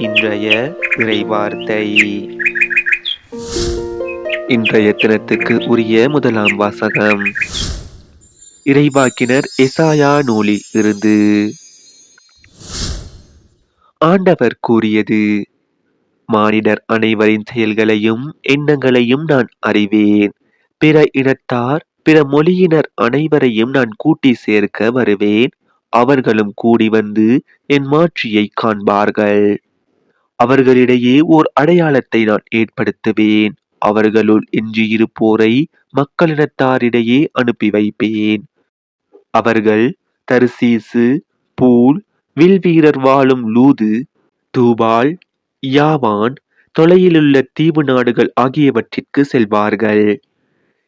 இன்றைய இறைவார்த்தை. இன்றைய தினத்துக்கு உரிய முதலாம் வாசகம் இறைவாக்கினர் எசாயா நூலில் இருந்து. ஆண்டவர் கூறியது: மானிடர் அனைவரின் செயல்களையும் எண்ணங்களையும் நான் அறிவேன். பிற இனத்தார் பிற மொழியினர் அனைவரையும் நான் கூட்டி சேர்க்க வருவேன். அவர்களும் கூடி வந்து என் மாட்சியை காண்பார்கள். அவர்களிடையே ஓர் அடையாளத்தை நான் ஏற்படுத்துவேன். அவர்களுள் எஞ்சியிருப்போரை மக்களினத்தாரிடையே அனுப்பி வைப்பேன். அவர்கள் தர்சீசு, பூல், வில்வீரர் வாழும் லூது, தூபால், யாவான், தொலையிலுள்ள தீவு நாடுகள் ஆகியவற்றிற்கு செல்வார்கள்.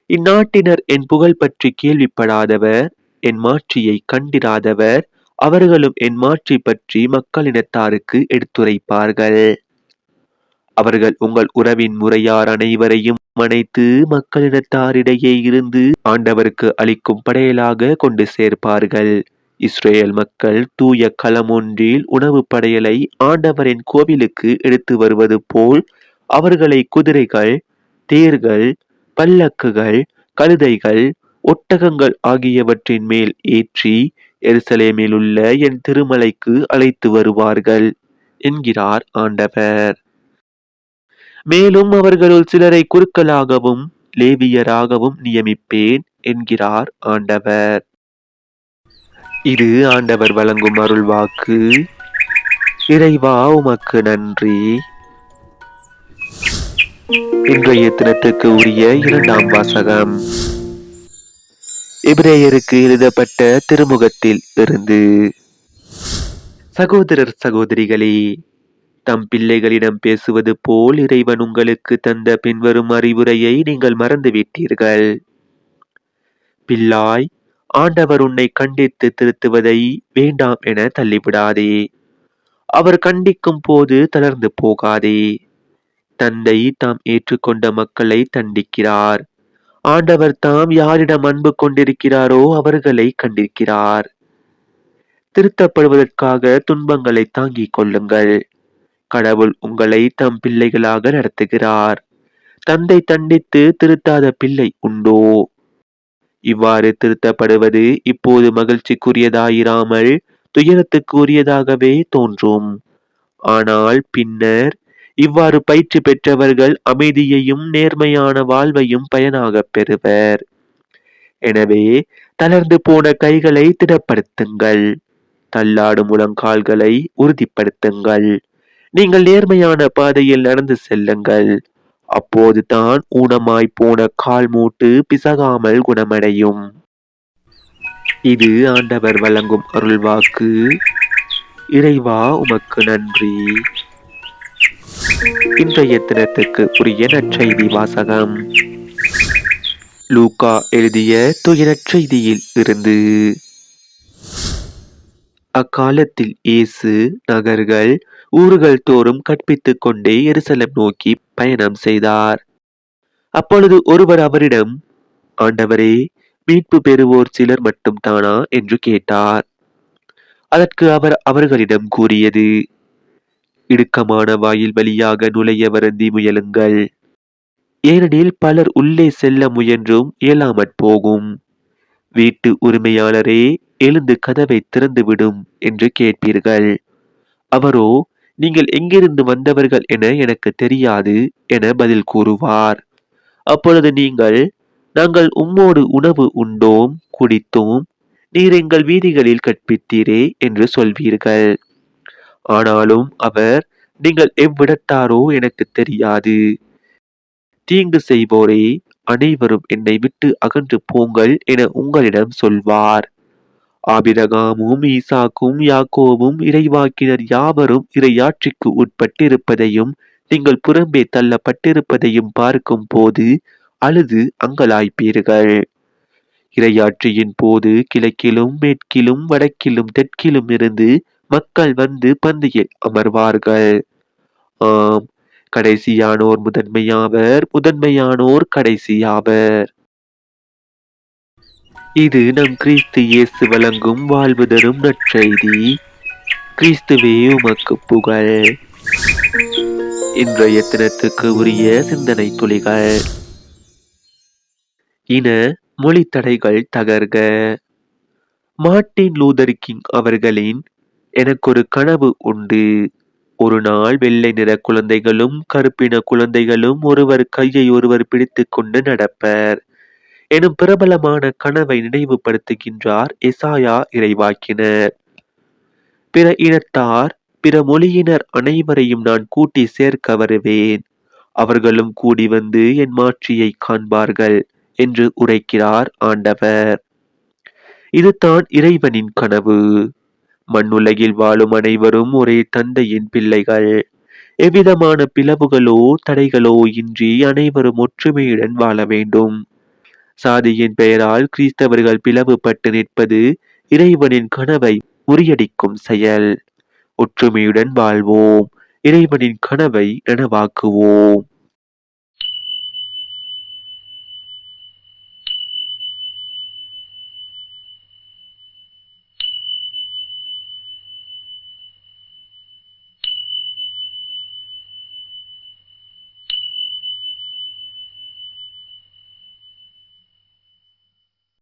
இந்நாட்டினர் என் புகழ் பற்றி கேள்விப்படாதவர், என் மாட்சியை கண்டிராதவர். அவர்களும் என் மாட்சி பற்றி மக்களினத்தாருக்கு எடுத்துரைப்பார்கள். அவர்கள் உங்கள் உறவின் முறையார் அனைவரையும் அனைத்து மக்களினத்தாரிடையே இருந்து ஆண்டவருக்கு அளிக்கும் படையலாக கொண்டு சேர்ப்பார்கள். இஸ்ரேல் மக்கள் தூய களம் ஒன்றில் உணவு படையலை ஆண்டவரின் கோவிலுக்கு எடுத்து வருவது போல் அவர்களை குதிரைகள், தேர்கள், பல்லக்குகள், கழுதைகள், ஒட்டகங்கள் ஆகியவற்றின் மேல் ஏற்றி எருசலேமில் உள்ள என் திருமலைக்கு அழைத்து வருவார்கள் என்கிறார் ஆண்டவர். மேலும் அவர்களுள் சிலரை குருக்களாகவும் லேவியராகவும் நியமிப்பேன் என்கிறார் ஆண்டவர். இது ஆண்டவர் வழங்கும் அருள்வாக்கு. இறைவா, உமக்கு நன்றி. இன்றைய தினத்துக்கு உரிய இரண்டாம் வாசகம் எபிரேயருக்கு எழுதப்பட்ட திருமுகத்தில் இருந்து. சகோதரர் சகோதரிகளே, தம் பிள்ளைகளிடம் பேசுவது போல் இறைவன் உங்களுக்கு தந்த பின்வரும் அறிவுரையை நீங்கள் மறந்துவிட்டீர்கள். பிள்ளாய், ஆண்டவர் உன்னை கண்டித்து திருத்துவதை வேண்டாம் என தள்ளிவிடாதே. அவர் கண்டிக்கும் போது தளர்ந்து போகாதே. தந்தை தாம் ஏற்றுக்கொண்ட மக்களை தண்டிக்கிறார். ஆண்டவர் தாம் யாரிடம் அன்பு கொண்டிருக்கிறாரோ அவர்களை கண்டிக்கிறார். திருத்தப்படுவதற்காக துன்பங்களை தாங்கிக் கொள்ளுங்கள். கடவுள் உங்களை தம் பிள்ளைகளாக நடத்துகிறார். தந்தை தண்டித்து திருத்தாத பிள்ளை உண்டோ? இவ்வாறு திருத்தப்படுவது இப்போது மகிழ்ச்சிக்குரியதாயிராமல் துயரத்துக்குரியதாகவே தோன்றும். ஆனால் பின்னர் இவ்வாறு பயிற்சி பெற்றவர்கள் அமைதியையும் நேர்மையான வாழ்வையும் பயனாக பெறுவர். எனவே தளர்ந்து போன கைகளை திடப்படுத்துங்கள். தள்ளாடும் முழங்கால்களை உறுதிப்படுத்துங்கள். நீங்கள் நேர்மையான பாதையில் நடந்து செல்லுங்கள். அப்போது தான் ஊனமாய் போன கால் மூட்டு பிசகாமல் குணமடையும். இது ஆண்டவர் வழங்கும் அருள்வாக்கு. இறைவா, உமக்கு நன்றி. இன்றைய தினத்துக்கு உரிய நற்செய்தி வாசகம் லூக்கா எழுதிய தூய நற்செய்தியில் இருந்து. அக்காலத்தில் இயேசு நகர்கள், ஊர்கள் தோறும் கற்பித்துக் கொண்டே எருசலேம் நோக்கி பயணம் செய்தார். அப்பொழுது ஒருவர் அவரிடம், ஆண்டவரே, மீட்பு பெறுவோர் சிலர் மட்டும் தானா என்று கேட்டார். அதற்கு அவர் அவர்களிடம் கூறியது: இடுக்கமான வாயில் வழியாக நுழைய வருந்தி முயலுங்கள். ஏனெனில் பலர் உள்ளே செல்ல முயன்றும் இயலாமற் போகும். வீட்டு உரிமையாளரே, எழுந்து கதவை திறந்துவிடும் என்று கேட்பீர்கள். அவரோ, நீங்கள் எங்கிருந்து வந்தவர்கள் என எனக்கு தெரியாது என பதில் கூறுவார். அப்பொழுது நீங்கள், நாங்கள் உம்மோடு உணவு உண்டோம், குடித்தோம், நீர் எங்கள் வீதிகளில் கற்பித்தீரே என்று சொல்வீர்கள். ஆனாலும் அவர், நீங்கள் எவ்விடத்தாரோ எனக்கு தெரியாது. தீங்கு செய்வோரே, அனைவரும் என்னை விட்டு அகன்று போங்கள் என உங்களிடம் சொல்வார். ஆபிரகாமும் ஈசாக்கும் யாக்கோவும் இறைவாக்கினர் யாவரும் இறையாட்சிக்கு உட்பட்டிருப்பதையும் நீங்கள் புறம்பே தள்ளப்பட்டிருப்பதையும் பார்க்கும் போது அழுது அங்கலாய்ப்பீர்கள். இறையாட்சியின் போது கிழக்கிலும் மேற்கிலும் வடக்கிலும் தெற்கிலும் இருந்து மக்கள் வந்து பந்தியில் அமர்வார்கள். ஆம், கடைசியானோர் முதன்மையாவர், முதன்மையானோர் கடைசியாவர். இது நம் கிறிஸ்து இயேசு வழங்கும் வாழ்வு தரும் நற்செய்தி. கிறிஸ்துவே, உமக்கு புகழ். இன்றைய தினத்துக்கு உரிய சிந்தனை துளிகள். இன மொழி தடைகள் தகர்க. மார்ட்டின் லூதர் கிங் அவர்களின் எனக்கொரு கனவு உண்டு. ஒரு நாள் வெள்ளை நிற குழந்தைகளும் கருப்பின குழந்தைகளும் ஒருவர் கையை ஒருவர் பிடித்துக் கொண்டு நடப்பர் எனும் பிரபலமான கனவை நினைவுபடுத்துகின்றார் எசாயா இறைவாக்கினர். பிற இனத்தார் பிற மொழியினர் அனைவரையும் நான் கூட்டி சேர்க்க வருவேன். அவர்களும் கூடி வந்து என் மாட்சியை காண்பார்கள் என்று உரைக்கிறார் ஆண்டவர். இதுதான் இறைவனின் கனவு. மண்ணுலகில் வாழும் அனைவரும் ஒரே தந்தையின் பிள்ளைகள். எவ்விதமான பிளவுகளோ தடைகளோ இன்றி அனைவரும் ஒற்றுமையுடன் வாழ வேண்டும். சாதியின் பெயரால் கிறிஸ்தவர்கள் பிளவுபட்டு நிற்பது இறைவனின் கனவை முறியடிக்கும் செயல். ஒற்றுமையுடன் வாழ்வோம். இறைவனின் கனவை நனவாக்குவோம்.